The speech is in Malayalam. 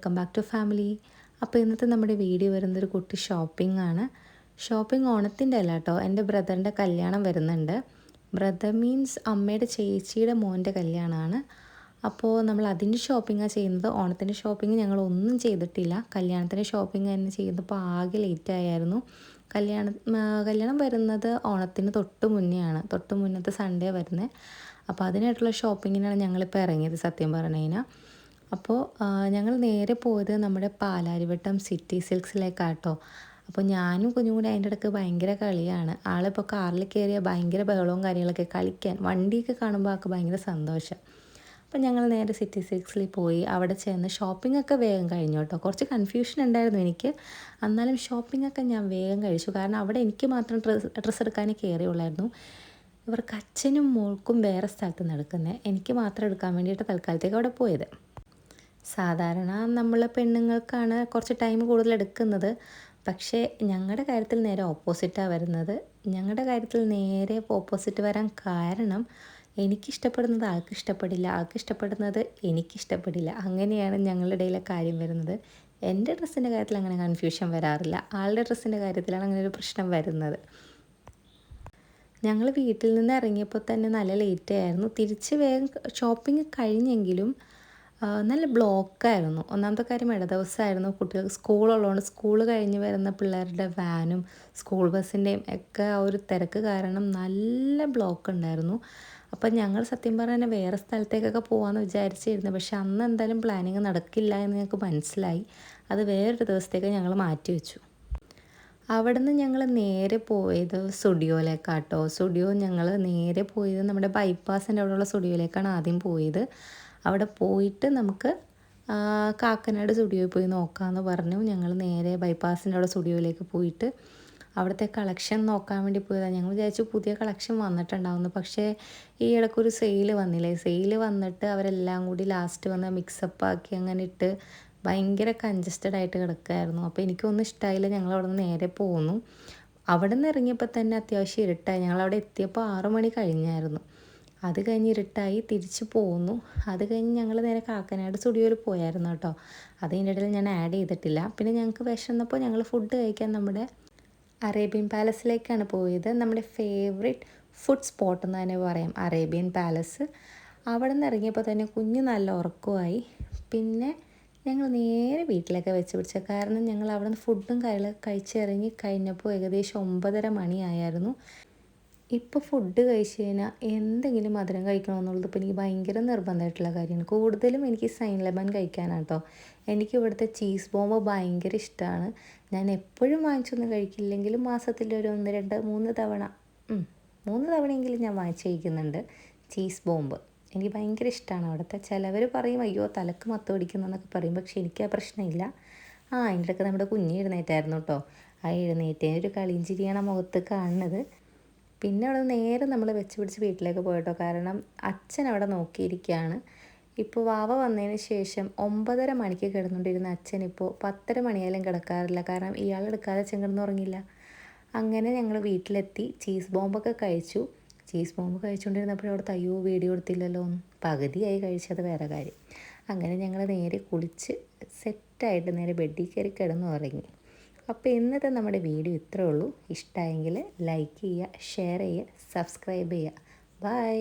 Welcome back to family. അപ്പോൾ ഇന്നത്തെ നമ്മുടെ വീഡിയോ വരുന്നൊരു കുട്ടി ഷോപ്പിംഗ് ആണ്. ഷോപ്പിംഗ് ഓണത്തിൻ്റെ അല്ല കേട്ടോ, എൻ്റെ ബ്രദറിൻ്റെ കല്യാണം വരുന്നുണ്ട്. ബ്രദർ മീൻസ് അമ്മയുടെ ചേച്ചിയുടെ മോൻ്റെ കല്യാണമാണ്. അപ്പോൾ നമ്മൾ അതിൻ്റെ ഷോപ്പിംഗാണ് ചെയ്യുന്നത്. ഓണത്തിൻ്റെ ഷോപ്പിംഗ് ഞങ്ങളൊന്നും ചെയ്തിട്ടില്ല. കല്യാണത്തിൻ്റെ ഷോപ്പിംഗ് തന്നെ ചെയ്യുന്നപ്പോൾ ആകെ ലേറ്റായിരുന്നു. കല്യാണം വരുന്നത് ഓണത്തിന് തൊട്ട് മുന്നെയാണ്, തൊട്ട് മുന്നത്തെ സൺഡേ വരുന്നത്. അപ്പോൾ അതിനായിട്ടുള്ള ഷോപ്പിങ്ങിനാണ് ഞങ്ങളിപ്പോൾ ഇറങ്ങിയത് സത്യം പറഞ്ഞു കഴിഞ്ഞാൽ. അപ്പോൾ ഞങ്ങൾ നേരെ പോയത് നമ്മുടെ പാലാരിവട്ടം സിറ്റി സിൽക്സിലേക്കാട്ടോ. അപ്പോൾ ഞാനും കുഞ്ഞും കൂടി അതിൻ്റെ ഇടയ്ക്ക് ഭയങ്കര കളിയാണ്. ആളിപ്പോൾ കാറിൽ കയറിയ ഭയങ്കര ബഹളവും കാര്യങ്ങളൊക്കെ, കളിക്കാൻ വണ്ടിയൊക്കെ കാണുമ്പോൾ ആൾക്ക് ഭയങ്കര സന്തോഷം. അപ്പോൾ ഞങ്ങൾ നേരെ സിറ്റി സിൽക്സിൽ പോയി. അവിടെ ചെന്ന് ഷോപ്പിംഗ് ഒക്കെ വേഗം കഴിഞ്ഞു കേട്ടോ. കുറച്ച് കൺഫ്യൂഷൻ ഉണ്ടായിരുന്നു എനിക്ക്, എന്നാലും ഷോപ്പിംഗ് ഒക്കെ ഞാൻ വേഗം കഴിച്ചു. കാരണം അവിടെ എനിക്ക് മാത്രം ഡ്രസ്സ് എടുക്കാനേ കയറിയുള്ളായിരുന്നു. ഇവർക്ക് അച്ഛനും മോൾക്കും വേറെ സ്ഥലത്ത് നടക്കുന്നത്, എനിക്ക് മാത്രം എടുക്കാൻ വേണ്ടിയിട്ട് തൽക്കാലത്തേക്ക് അവിടെ പോയത്. സാധാരണ നമ്മൾ പെണ്ണുങ്ങൾക്കാണ് കുറച്ച് ടൈം കൂടുതൽ എടുക്കുന്നത്, പക്ഷേ ഞങ്ങളുടെ കാര്യത്തിൽ നേരെ ഓപ്പോസിറ്റാണ് വരുന്നത്. ഞങ്ങളുടെ കാര്യത്തിൽ നേരെ ഓപ്പോസിറ്റ് വരാൻ കാരണം എനിക്കിഷ്ടപ്പെടുന്നത് ആൾക്ക് ഇഷ്ടപ്പെടില്ല, ആൾക്ക് ഇഷ്ടപ്പെടുന്നത് എനിക്കിഷ്ടപ്പെടില്ല. അങ്ങനെയാണ് ഞങ്ങളുടെ ഇടയിലെ കാര്യം വരുന്നത്. എൻ്റെ ഡ്രസ്സിൻ്റെ കാര്യത്തിൽ അങ്ങനെ കൺഫ്യൂഷൻ വരാറില്ല, ആളുടെ ഡ്രസ്സിൻ്റെ കാര്യത്തിലാണ് അങ്ങനെ ഒരു പ്രശ്നം വരുന്നത്. ഞങ്ങൾ വീട്ടിൽ നിന്ന് ഇറങ്ങിയപ്പോൾ തന്നെ നല്ല ലേറ്റ് ആയിരുന്നു. തിരിച്ച് വേഗം ഷോപ്പിംഗ് കഴിഞ്ഞെങ്കിലും നല്ല ബ്ലോക്കായിരുന്നു. ഒന്നാമത്തെ കാര്യം ഇട ദിവസമായിരുന്നു, കുട്ടികൾക്ക് സ്കൂളുള്ളതുകൊണ്ട് സ്കൂൾ കഴിഞ്ഞ് വരുന്ന പിള്ളേരുടെ വാനും സ്കൂൾ ബസ്സിൻ്റെയും ഒക്കെ ആ ഒരു തിരക്ക് കാരണം നല്ല ബ്ലോക്ക് ഉണ്ടായിരുന്നു. അപ്പം ഞങ്ങൾ സത്യം പറഞ്ഞാൽ വേറെ സ്ഥലത്തേക്കൊക്കെ പോകാമെന്ന് വിചാരിച്ചിരുന്നു, പക്ഷെ അന്ന് എന്തായാലും പ്ലാനിങ് നടക്കില്ല എന്ന് ഞങ്ങൾക്ക് മനസ്സിലായി. അത് വേറൊരു ദിവസത്തേക്ക് ഞങ്ങൾ മാറ്റി വെച്ചു. അവിടെ നിന്ന് ഞങ്ങൾ നേരെ പോയത് സ്റ്റുഡിയോയിലേക്കാട്ടോ. സ്റ്റുഡിയോ ഞങ്ങൾ നേരെ പോയത് നമ്മുടെ ബൈപ്പാസിൻ്റെ അവിടെയുള്ള സ്റ്റുഡിയോയിലേക്കാണ് ആദ്യം പോയത്. അവിടെ പോയിട്ട് നമുക്ക് കാക്കനാട് സ്റ്റുഡിയോയിൽ പോയി നോക്കാമെന്ന് പറഞ്ഞു. ഞങ്ങൾ നേരെ ബൈപ്പാസിൻ്റെ അവിടെ സ്റ്റുഡിയോയിലേക്ക് പോയിട്ട് അവിടുത്തെ കളക്ഷൻ നോക്കാൻ വേണ്ടി പോയതാണ്. ഞങ്ങൾ വിചാരിച്ചു പുതിയ കളക്ഷൻ വന്നിട്ടുണ്ടാവുന്നു, പക്ഷേ ഈ ഇടയ്ക്കൊരു സെയിൽ വന്നില്ലേ. സെയിൽ വന്നിട്ട് അവരെല്ലാം കൂടി ലാസ്റ്റ് വന്ന് മിക്സപ്പ് ആക്കി അങ്ങനെ ഇട്ട് ഭയങ്കര കൺജസ്റ്റഡ് ആയിട്ട് കിടക്കുമായിരുന്നു. അപ്പോൾ എനിക്കൊന്നും ഇഷ്ടമായില്ല. ഞങ്ങൾ അവിടെ നിന്ന് നേരെ പോന്നു. അവിടെ നിന്ന് ഇറങ്ങിയപ്പോൾ തന്നെ അത്യാവശ്യം ഇരുട്ടായി. ഞങ്ങളവിടെ എത്തിയപ്പോൾ 6 മണി കഴിഞ്ഞായിരുന്നു. അത് കഴിഞ്ഞ് ഇരുട്ടായി, തിരിച്ച് പോന്നു. അത് കഴിഞ്ഞ് ഞങ്ങൾ നേരെ കാക്കനാട് സ്റ്റുഡിയോയിൽ പോയായിരുന്നു കേട്ടോ. അതിൻ്റെ ഇടയിൽ ഞാൻ ആഡ് ചെയ്തിട്ടില്ല. പിന്നെ ഞങ്ങൾക്ക് വിശന്നപ്പോൾ ഞങ്ങൾ ഫുഡ് കഴിക്കാൻ നമ്മുടെ അറേബ്യൻ പാലസിലേക്കാണ് പോയത്. നമ്മുടെ ഫേവറേറ്റ് ഫുഡ് സ്പോട്ട് എന്ന് തന്നെ പറയാം, അറേബ്യൻ പാലസ്. അവിടെ നിന്ന് ഇറങ്ങിയപ്പോൾ തന്നെ കുഞ്ഞ് നല്ല ഉറക്കമായി. പിന്നെ ഞങ്ങൾ നേരെ വീട്ടിലൊക്കെ വെച്ച് പിടിച്ച, കാരണം ഞങ്ങൾ അവിടെ നിന്ന് ഫുഡും കാര്യങ്ങളൊക്കെ കഴിച്ചിറങ്ങി കഴിഞ്ഞപ്പോൾ ഏകദേശം 9:30 മണിയായിരുന്നു. ഇപ്പോൾ ഫുഡ് കഴിച്ച് കഴിഞ്ഞാൽ എന്തെങ്കിലും മധുരം കഴിക്കണമെന്നുള്ളത് ഇപ്പോൾ എനിക്ക് ഭയങ്കര നിർബന്ധമായിട്ടുള്ള കാര്യമാണ്. കൂടുതലും എനിക്ക് സൈൻ ലെമൺ കഴിക്കാനാണ് കേട്ടോ. എനിക്ക് ഇവിടുത്തെ ചീസ് ബോംബ് ഭയങ്കര ഇഷ്ടമാണ്. ഞാൻ എപ്പോഴും വാങ്ങിച്ചൊന്നും കഴിക്കില്ലെങ്കിലും മാസത്തിൽ ഒരു 1, 2, 3 തവണ 3 തവണയെങ്കിലും ഞാൻ വാങ്ങിച്ച് കഴിക്കുന്നുണ്ട് ചീസ് ബോംബ്. എനിക്ക് ഭയങ്കര ഇഷ്ടമാണ് അവിടുത്തെ. ചിലവർ പറയും അയ്യോ തലക്ക് മത്ത് പിടിക്കുന്നതെന്നൊക്കെ പറയും, പക്ഷേ എനിക്ക് ആ പ്രശ്നമില്ല. അതിൻ്റെ ഇടയ്ക്ക് നമ്മുടെ കുഞ്ഞ് എഴുന്നേറ്റായിരുന്നു കേട്ടോ. ആ എഴുന്നേറ്റേന് ഒരു കളിയും ചിരിയാണ് മുഖത്ത് കാണുന്നത്. പിന്നെ അവിടെ നേരെ നമ്മൾ വെച്ച് പിടിച്ച് വീട്ടിലേക്ക് പോയിട്ടോ, കാരണം അച്ഛൻ അവിടെ നോക്കിയിരിക്കുകയാണ്. ഇപ്പോൾ വാവ വന്നതിന് ശേഷം 9:30 മണിക്ക് കിടന്നുകൊണ്ടിരുന്ന അച്ഛൻ ഇപ്പോൾ 10:30 മണിയായാലും കിടക്കാറില്ല, കാരണം ഇയാളെടുക്കാതെ അച്ഛൻ കിടന്നുറങ്ങില്ല. അങ്ങനെ ഞങ്ങൾ വീട്ടിലെത്തി ചീസ് ബോംബൊക്കെ കഴിച്ചു. ചീസ് ബോംബ് കഴിച്ചുകൊണ്ടിരുന്നപ്പോൾ അവിടുത്തെ അയ്യോ വീഡിയോ എടുത്തില്ലല്ലോ, പകുതിയായി കഴിച്ചത് വേറെ കാര്യം. അങ്ങനെ ഞങ്ങൾ നേരെ കുളിച്ച് സെറ്റായിട്ട് നേരെ ബെഡിൽ കയറി കിടന്നുറങ്ങി. അപ്പോൾ ഇന്നത്തെ നമ്മുടെ വീഡിയോ ഇത്രേ ഉള്ളൂ. ഇഷ്ടമായെങ്കിൽ ലൈക്ക് ചെയ്യുക, ഷെയർ ചെയ്യുക, സബ്സ്ക്രൈബ് ചെയ്യുക. ബൈ.